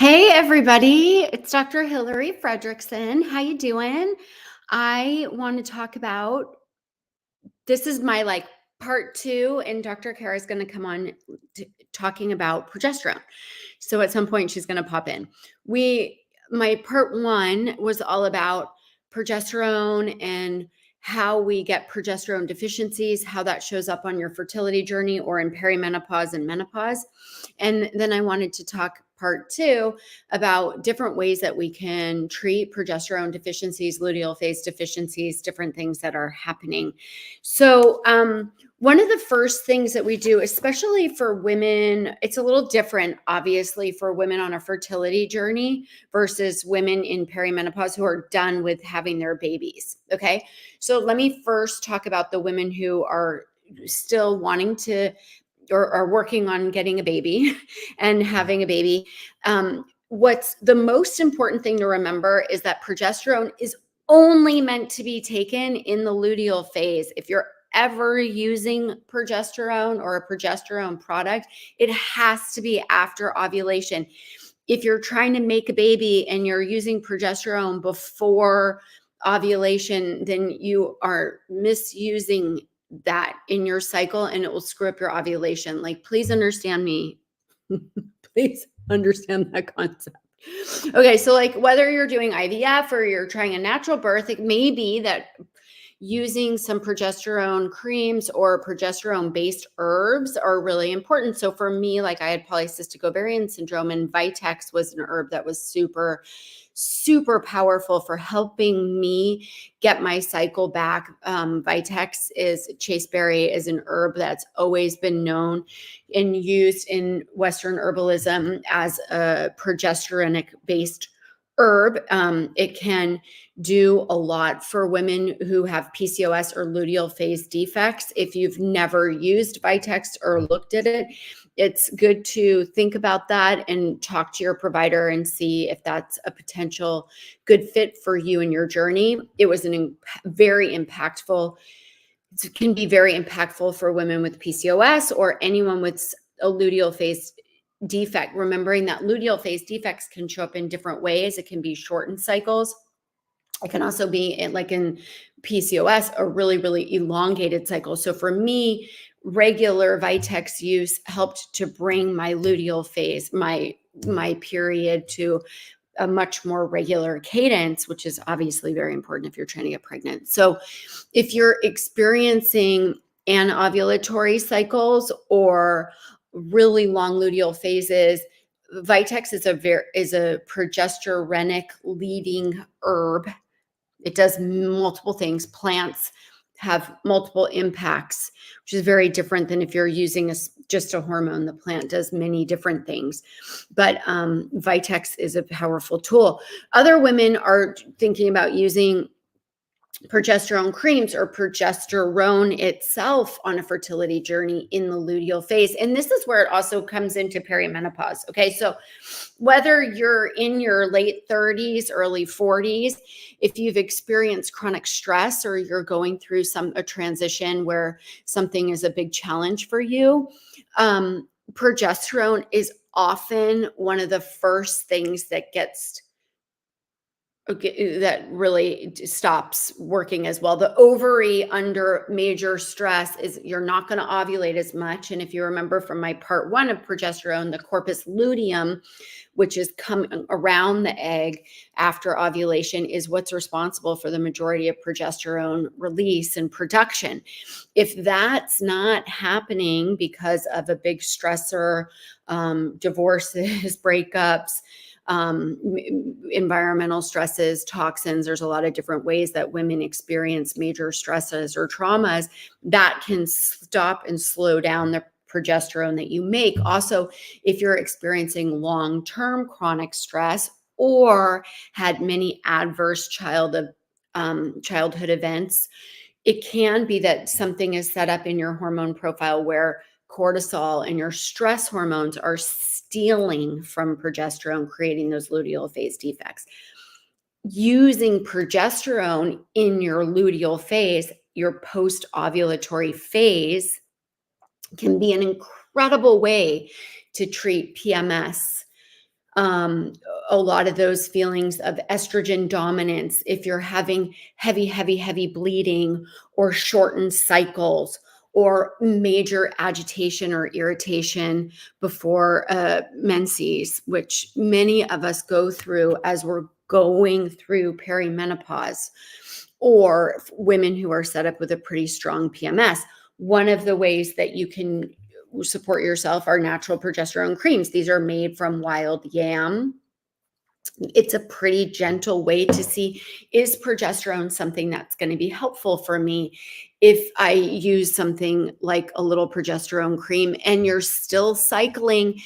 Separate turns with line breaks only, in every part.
Hey everybody, it's Dr. Hillary Fredrickson. How you doing? I want to talk about this is my part 2 and Dr. Kara is going to come on talking about progesterone. So at some point she's going to pop in. My part 1 was all about progesterone and how we get progesterone deficiencies, how that shows up on your fertility journey or in perimenopause and menopause. And then I wanted to talk part 2 about different ways that we can treat progesterone deficiencies, luteal phase deficiencies, different things that are happening. So, one of the first things that we do, especially for women, it's a little different, obviously, for women on a fertility journey versus women in perimenopause who are done with having their babies. Okay. So, let me first talk about the women who are still wanting to or are working on getting a baby and having a baby. What's the most important thing to remember is that progesterone is only meant to be taken in the luteal phase. If you're ever using progesterone or a progesterone product, it has to be after ovulation. If you're trying to make a baby and you're using progesterone before ovulation, then you are misusing that in your cycle and it will screw up your ovulation. Like, please understand me. Please understand that concept. Okay, so whether you're doing IVF or you're trying a natural birth, it may be that using some progesterone creams or progesterone based herbs are really important. So for me, I had polycystic ovarian syndrome, and Vitex was an herb that was super powerful for helping me get my cycle back. Vitex is chasteberry is an herb that's always been known and used in Western herbalism as a progesteronic based herb. It can do a lot for women who have PCOS or luteal phase defects. If you've never used Vitex or looked at it, it's good to think about that and talk to your provider and see if that's a potential good fit for you and your journey. It was very impactful. It can be very impactful for women with PCOS or anyone with a luteal phase defect, remembering that luteal phase defects can show up in different ways. It can be shortened cycles. It can also be in PCOS, a really elongated cycle. So for me, regular Vitex use helped to bring my luteal phase, my period, to a much more regular cadence, which is obviously very important if you're trying to get pregnant. So if you're experiencing anovulatory cycles or really long luteal phases, Vitex is a progesteronic leading herb. It does multiple things. Plants have multiple impacts, which is very different than if you're using just a hormone. The plant does many different things, but Vitex is a powerful tool. Other women are thinking about using progesterone creams or progesterone itself on a fertility journey in the luteal phase. And this is where it also comes into perimenopause. Okay, so whether you're in your late 30s, early 40s, if you've experienced chronic stress or you're going through a transition where something is a big challenge for you, progesterone is often one of the first things that that really stops working as well. The ovary under major stress is you're not going to ovulate as much. And if you remember from my part 1 of progesterone, the corpus luteum, which is coming around the egg after ovulation, is what's responsible for the majority of progesterone release and production. If that's not happening because of a big stressor, divorces, breakups, environmental stresses, toxins, there's a lot of different ways that women experience major stresses or traumas that can stop and slow down the progesterone that you make. Also, if you're experiencing long-term chronic stress or had many adverse childhood events, it can be that something is set up in your hormone profile where cortisol and your stress hormones are stealing from progesterone, creating those luteal phase defects. Using progesterone in your luteal phase, your post-ovulatory phase, can be an incredible way to treat PMS, Um, a lot of those feelings of estrogen dominance, if you're having heavy, heavy, heavy bleeding or shortened cycles or major agitation or irritation before menses, which many of us go through as we're going through perimenopause, or women who are set up with a pretty strong PMS. One of the ways that you can support yourself are natural progesterone creams. These are made from wild yam. It's a pretty gentle way to see, is progesterone something that's going to be helpful for me if I use something like a little progesterone cream and you're still cycling.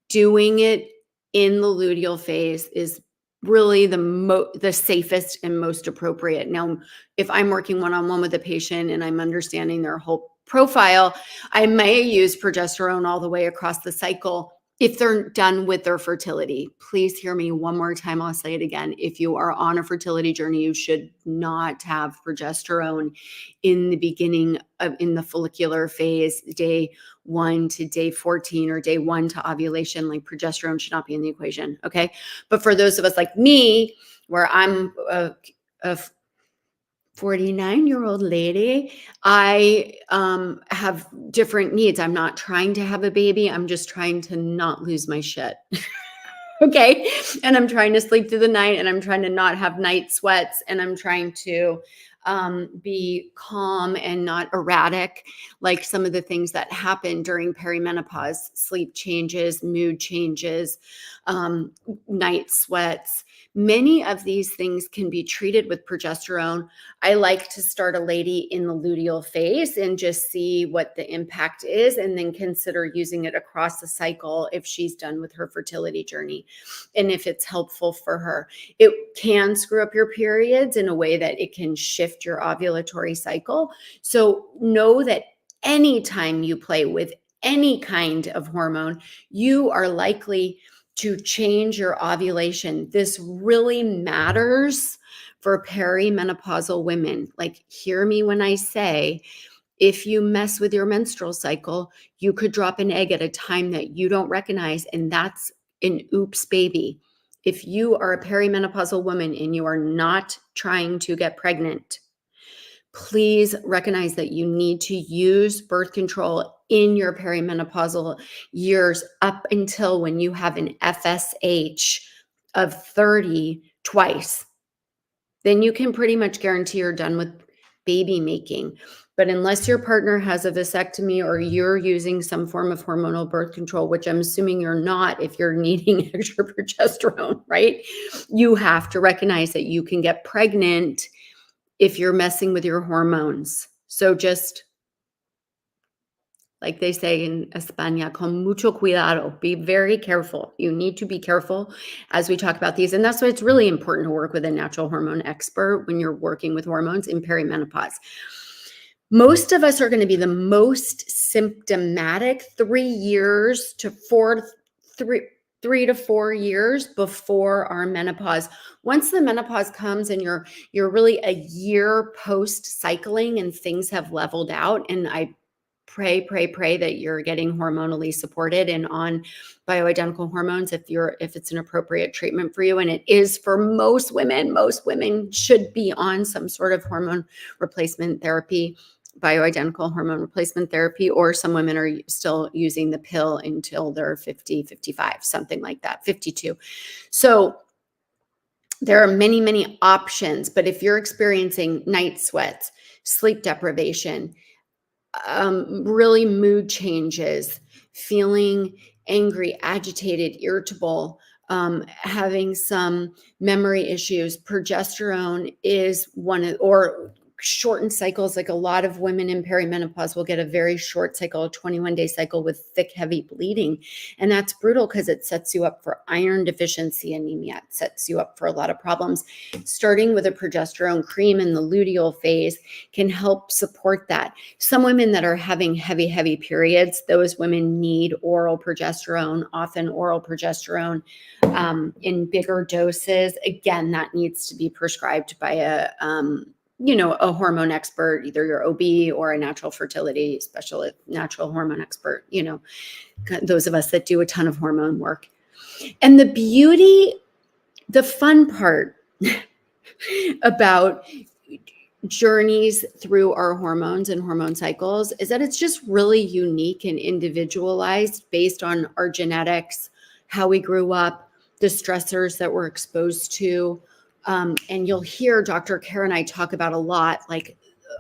Doing it in the luteal phase is really the safest and most appropriate. Now, if I'm working one-on-one with a patient and I'm understanding their whole profile, I may use progesterone all the way across the cycle if they're done with their fertility. Please hear me one more time. I'll say it again. If you are on a fertility journey, you should not have progesterone in the beginning of in the follicular phase, day 1 to day 14 or day 1 to ovulation. Like, progesterone should not be in the equation. Okay. But for those of us like me, where I'm a 49-year-old lady, I have different needs. I'm not trying to have a baby. I'm just trying to not lose my shit. Okay. And I'm trying to sleep through the night, and I'm trying to not have night sweats, and I'm trying to be calm and not erratic, like some of the things that happen during perimenopause: sleep changes, mood changes, night sweats. Many of these things can be treated with progesterone. I like to start a lady in the luteal phase and just see what the impact is, and then consider using it across the cycle if she's done with her fertility journey and if it's helpful for her. It can screw up your periods in a way that it can shift your ovulatory cycle. So know that anytime you play with any kind of hormone, you are likely to change your ovulation. This really matters for perimenopausal women. Like, hear me when I say, if you mess with your menstrual cycle, you could drop an egg at a time that you don't recognize, and that's an oops baby. If you are a perimenopausal woman and you are not trying to get pregnant, please recognize that you need to use birth control in your perimenopausal years up until when you have an FSH of 30 twice. Then you can pretty much guarantee you're done with baby making. But unless your partner has a vasectomy or you're using some form of hormonal birth control, which I'm assuming you're not if you're needing extra progesterone, right? You have to recognize that you can get pregnant if you're messing with your hormones. So just like they say in España, con mucho cuidado, be very careful. You need to be careful as we talk about these. And that's why it's really important to work with a natural hormone expert when you're working with hormones in perimenopause. Most of us are going to be the most symptomatic 3 to 4 years before our menopause. Once the menopause comes and you're really a year post cycling and things have leveled out, and I pray that you're getting hormonally supported and on bioidentical hormones if it's an appropriate treatment for you. And it is for most women. Most women should be on some sort of hormone replacement therapy, bioidentical hormone replacement therapy, or some women are still using the pill until they're 50, 55, something like that, 52. So there are many, many options. But if you're experiencing night sweats, sleep deprivation, really mood changes, feeling angry, agitated, irritable, having some memory issues, progesterone is one of, or shortened cycles. Like, a lot of women in perimenopause will get a very short cycle, a 21-day cycle with thick, heavy bleeding. And that's brutal because it sets you up for iron deficiency anemia. It sets you up for a lot of problems. Starting with a progesterone cream in the luteal phase can help support that. Some women that are having heavy, heavy periods, those women need oral progesterone, often oral progesterone in bigger doses. Again, that needs to be prescribed by a hormone expert, either your OB or a natural fertility specialist, natural hormone expert, those of us that do a ton of hormone work. And the fun part about journeys through our hormones and hormone cycles is that it's just really unique and individualized based on our genetics, how we grew up, the stressors that we're exposed to. And you'll hear Dr. Kara and I talk about a lot, like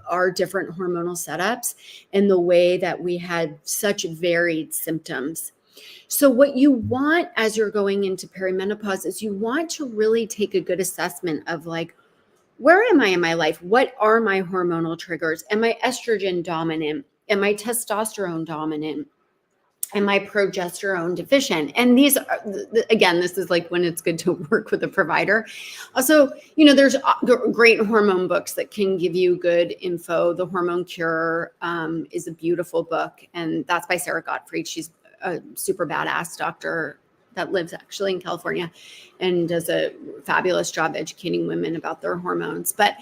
our different hormonal setups and the way that we had such varied symptoms. So what you want as you're going into perimenopause is you want to really take a good assessment of like, where am I in my life? What are my hormonal triggers? Am I estrogen dominant? Am I testosterone dominant? Am I progesterone deficient? And these are, again, this is like when it's good to work with a provider. Also, there's great hormone books that can give you good info. The Hormone Cure is a beautiful book, and that's by Sarah Gottfried. She's a super badass doctor that lives actually in California and does a fabulous job educating women about their hormones. But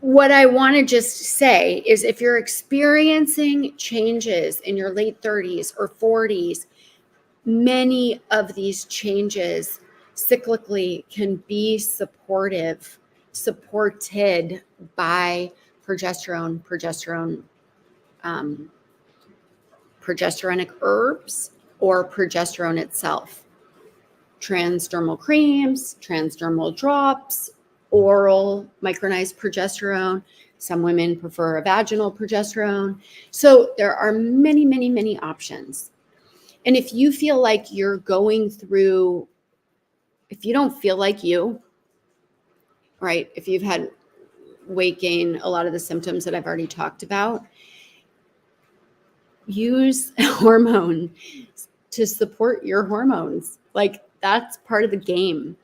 what I want to just say is if you're experiencing changes in your late 30s or 40s, many of these changes cyclically can be supported by progesteronic herbs or progesterone itself. Transdermal creams, transdermal drops, oral micronized progesterone. Some women prefer a vaginal progesterone. So there are many, many, many options. And if you feel like you're going through, if you don't feel like you, right, if you've had weight gain, a lot of the symptoms that I've already talked about, use hormones to support your hormones. Like that's part of the game.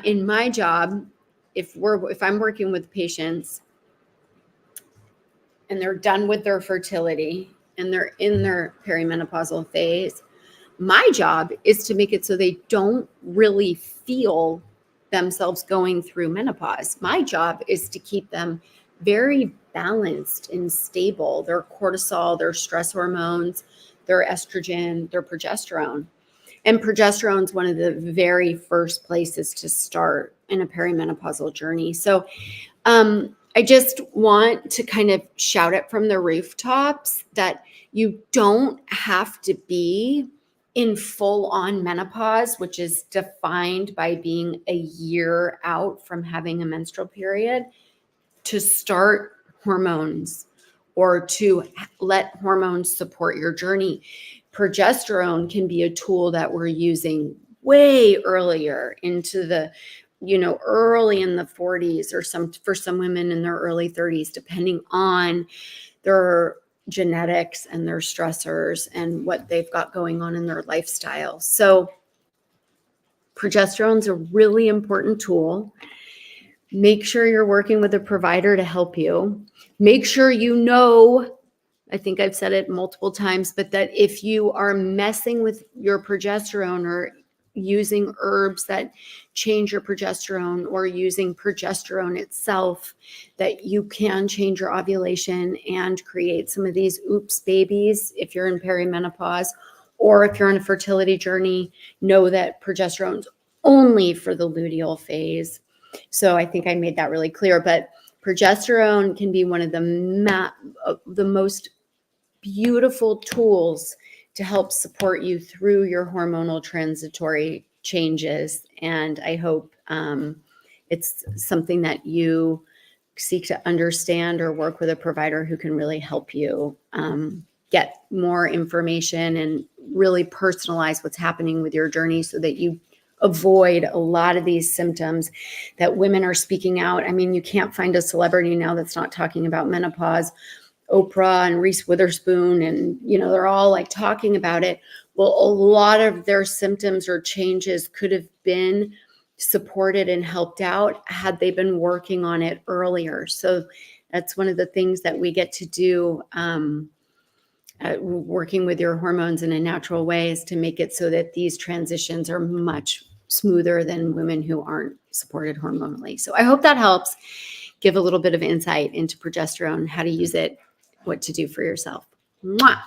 In my job, if I'm working with patients and they're done with their fertility and they're in their perimenopausal phase, my job is to make it so they don't really feel themselves going through menopause. My job is to keep them very balanced and stable. Their cortisol, their stress hormones, their estrogen, their progesterone. And progesterone is one of the very first places to start in a perimenopausal journey. So I just want to kind of shout it from the rooftops that you don't have to be in full-on menopause, which is defined by being a year out from having a menstrual period, to start hormones or to let hormones support your journey. Progesterone can be a tool that we're using way earlier into the, early in the 40s or for some women in their early 30s, depending on their genetics and their stressors and what they've got going on in their lifestyle. So progesterone is a really important tool. Make sure you're working with a provider to help you. Make sure I think I've said it multiple times, but that if you are messing with your progesterone or using herbs that change your progesterone or using progesterone itself, that you can change your ovulation and create some of these oops babies if you're in perimenopause, or if you're on a fertility journey, know that progesterone's only for the luteal phase. So I think I made that really clear, but progesterone can be one of the most beautiful tools to help support you through your hormonal transitory changes. And I hope it's something that you seek to understand or work with a provider who can really help you get more information and really personalize what's happening with your journey so that you avoid a lot of these symptoms that women are speaking out. I mean, you can't find a celebrity now that's not talking about menopause. Oprah and Reese Witherspoon, and they're all like talking about it. Well, a lot of their symptoms or changes could have been supported and helped out had they been working on it earlier. So that's one of the things that we get to do working with your hormones in a natural way, is to make it so that these transitions are much smoother than women who aren't supported hormonally. So I hope that helps give a little bit of insight into progesterone, how to use it, what to do for yourself. Mwah!